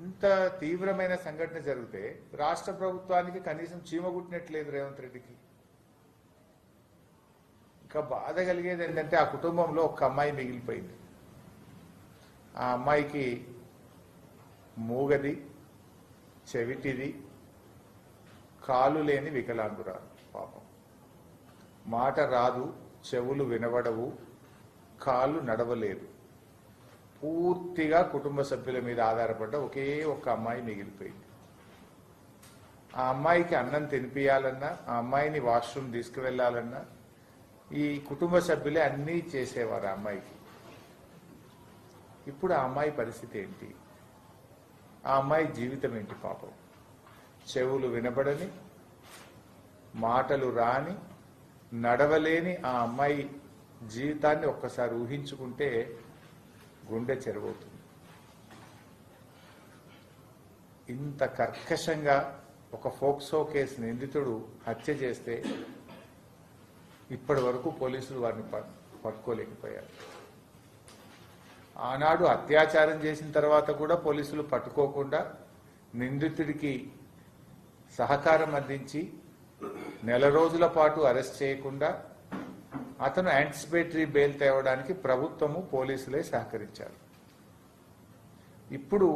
ఇంత తీవ్రమైన సంఘటన జరిగితే రాష్ట్ర ప్రభుత్వానికి కనీసం చీమగుట్టినట్లేదు రేవంత్ రెడ్డికి. ఇంకా బాధ కలిగేది ఏంటంటే ఆ కుటుంబంలో ఒక అమ్మాయి మిగిలిపోయింది. ఆ అమ్మాయికి మూగది, చెవిటిది, కాలు లేని వికలాంగురాలు. పాపం మాట రాదు, చెవులు వినబడవు, కాలు నడవలేదు. పూర్తిగా కుటుంబ సభ్యుల మీద ఆధారపడ్డ ఒకే ఒక్క అమ్మాయి మిగిలిపోయింది. ఆ అమ్మాయికి అన్నం తినిపియాలన్నా, ఆ అమ్మాయిని వాష్రూమ్ తీసుకువెళ్లాలన్నా ఈ కుటుంబ సభ్యులే అన్నీ చేసేవారు ఆ అమ్మాయికి. ఇప్పుడు ఆ అమ్మాయి పరిస్థితి ఏంటి? ఆ అమ్మాయి జీవితం ఏంటి? పాపం చెవులు వినబడని, మాటలు రాని, నడవలేని ఆ అమ్మాయి జీవితాన్ని ఒక్కసారి ఊహించుకుంటే గుండె చెరువవుతుంది. ఇంత కర్కశంగా ఒక ఫోక్సో కేసు నిందితుడు హత్య చేస్తే ఇప్పటి వరకు పోలీసులు వారిని పట్టుకోలేకపోయారు. ఆనాడు అత్యాచారం చేసిన తర్వాత కూడా పోలీసులు పట్టుకోకుండా నిందితుడికి సహకారం అందించి నెల రోజుల పాటు అరెస్ట్ చేయకుండా అతను యాంటిసిపేటరీ బెయిల్ తేవడానికి ప్రభుత్వము పోలీసులే సహకరించారు. ఇప్పుడు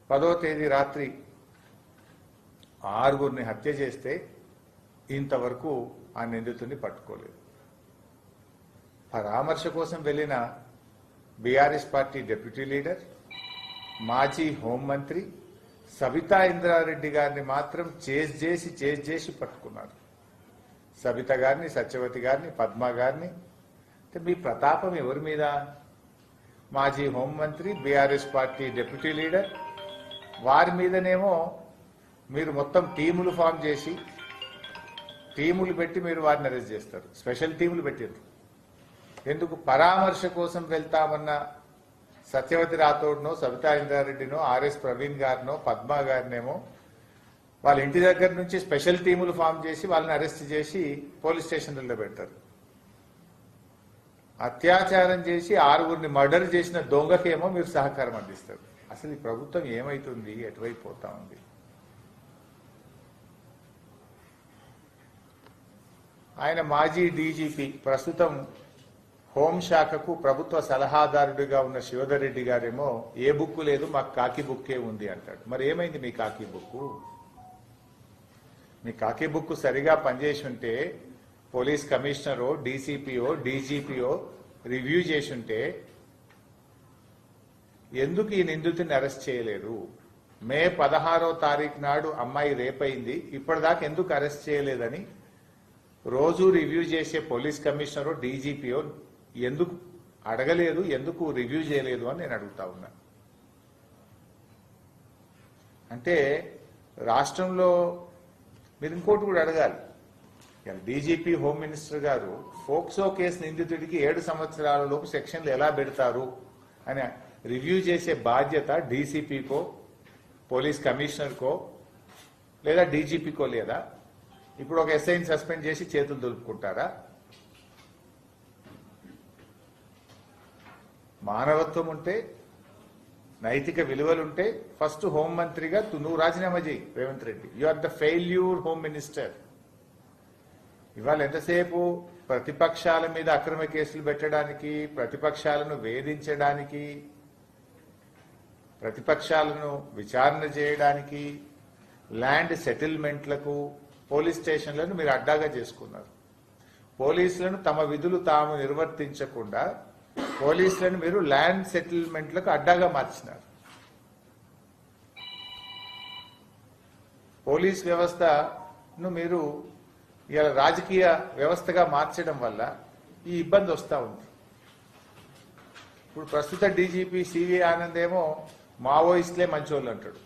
10వ తేదీ రాత్రి 6గురిని హత్య చేస్తే ఇంతవరకు ఆ నిందితుడిని పట్టుకోలేదు. పరామర్శ కోసం వెళ్లిన బీఆర్ఎస్ పార్టీ డిప్యూటీ లీడర్, మాజీ హోంమంత్రి సబితా ఇంద్రారెడ్డి గారిని మాత్రం చేజ్ చేసి పట్టుకున్నారు. సబిత గారిని, సత్యవతి గారిని, పద్మ గారిని. మీ ప్రతాపం ఎవరి మీద? మాజీ హోంమంత్రి, బీఆర్ఎస్ పార్టీ డిప్యూటీ లీడర్, వారి మీదనేమో మీరు మొత్తం టీములు ఫామ్ చేసి టీములు పెట్టి మీరు వారిని అరెస్ట్ చేస్తారు. స్పెషల్ టీములు పెట్టారు. ఎందుకు? పరామర్శ కోసం వెళ్తామన్న సత్యవతి రాథోడ్నో, సబితా ఇంద్రారెడ్డినో, ఆర్ఎస్ ప్రవీణ్ గారినో, పద్మ గారినేమో వాళ్ళ ఇంటి దగ్గర నుంచి స్పెషల్ టీములు ఫామ్ చేసి వాళ్ళని అరెస్ట్ చేసి పోలీస్ స్టేషన్లలో పెడతారు. అత్యాచారం చేసి 6గురిని మర్డర్ చేసిన దొంగకేమో మీరు సహకారం అందిస్తారు. అసలు ఈ ప్రభుత్వం ఏమైతుంది? ఎటువైపు పోతా ఉంది? ఆయన మాజీ డీజీపీ, ప్రస్తుతం హోంశాఖకు ప్రభుత్వ సలహాదారుడిగా ఉన్న శివధర్ రెడ్డి గారేమో ఏ బుక్ లేదు, మాకు కాకి బుక్కే ఉంది అంటాడు. మరి ఏమైంది మీ కాకి బుక్కు? మీ కాకి బుక్ సరిగా పనిచేసి ఉంటే పోలీస్ కమిషనరో, డీసీపీఓ, డీజీపీఓ రివ్యూ చేసి ఉంటే ఎందుకు ఈ నిందితుడిని అరెస్ట్ చేయలేదు? మే 16వ తారీఖు నాడు అమ్మాయి రేపైంది, ఇప్పటిదాకా ఎందుకు అరెస్ట్ చేయలేదని రోజు రివ్యూ చేసే పోలీస్ కమిషనరో, డీజీపీఓ ఎందుకు అడగలేదు, ఎందుకు రివ్యూ చేయలేదు అని నేను అడుగుతా ఉన్నా. అంటే రాష్ట్రంలో మీరు ఇంకోటి కూడా అడగాలి. డీజీపీ, హోమ్ మినిస్టర్ గారు ఫోక్సో కేసు నిందితుడికి 7 సంవత్సరాల లోపు సెక్షన్లు ఎలా పెడతారు అని రివ్యూ చేసే బాధ్యత డీసీపీకో, పోలీస్ కమిషనర్కో లేదా డీజీపీకో లేదా? ఇప్పుడు ఒక ఎస్ఐని సస్పెండ్ చేసి చేతులు దులుపుకుంటారా? మానవత్వం ఉంటే, నైతిక విలువలుంటే ఫస్ట్ హోంమంత్రిగా నువ్వు రాజీనామా చేయి Revanth Reddy. You are the failure home minister. ఇవాళ ఎంతసేపు ప్రతిపక్షాల మీద అక్రమ కేసులు పెట్టడానికి, ప్రతిపక్షాలను వేధించడానికి, ప్రతిపక్షాలను విచారణ చేయడానికి, ల్యాండ్ సెటిల్మెంట్లకు పోలీస్ స్టేషన్లను మీరు అడ్డాగా చేసుకున్నారు. పోలీసులను తమ విధులు తాము నిర్వర్తించకుండా పోలీసులను మీరు ల్యాండ్ సెటిల్మెంట్లకు అడ్డాగా మార్చినారు. పోలీస్ వ్యవస్థను మీరు ఇలా రాజకీయ వ్యవస్థగా మార్చడం వల్ల ఈ ఇబ్బంది వస్తూ ఉంది. ఇప్పుడు ప్రస్తుత డీజీపీ సివి ఆనంద్ ఏమో మావోయిస్టులే మంచోళ్ళు అంటాడు.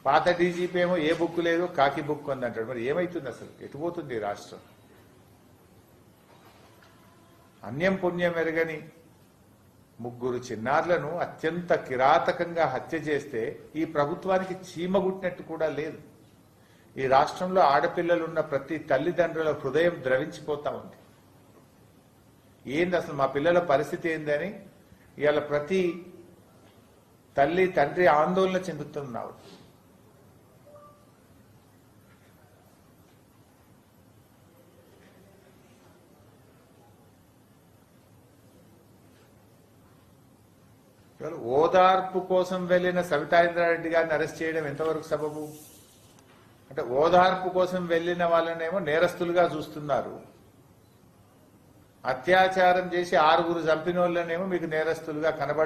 పాత డీజీపీ ఏమో ఏ బుక్ లేదు, కాకి బుక్ ఉంది అంటాడు. మరి ఏమైతుంది? అసలు ఎటుపోతుంది రాష్ట్రం? అన్యం పుణ్యం ఎరగని 3 చిన్నారులను అత్యంత కిరాతకంగా హత్య చేస్తే ఈ ప్రభుత్వానికి చీమగుట్టినట్టు కూడా లేదు. ఈ రాష్ట్రంలో ఆడపిల్లలున్న ప్రతి తల్లిదండ్రుల హృదయం ద్రవించిపోతా ఉంది. ఏంది అసలు మా పిల్లల పరిస్థితి ఏందని ఇవాళ ప్రతి తల్లి తండ్రి ఆందోళన చెందుతున్నారు. ఓదార్పు కోసం వెళ్లిన సబితా ఇంద్రారెడ్డి గారిని అరెస్ట్ చేయడం ఎంతవరకు సబబు? అంటే ఓదార్పు కోసం వెళ్లిన వాళ్ళనేమో నేరస్తులుగా చూస్తున్నారు, అత్యాచారం చేసి 6 చంపిన వాళ్ళనేమో మీకు నేరస్తులుగా కనబడుతున్నారు.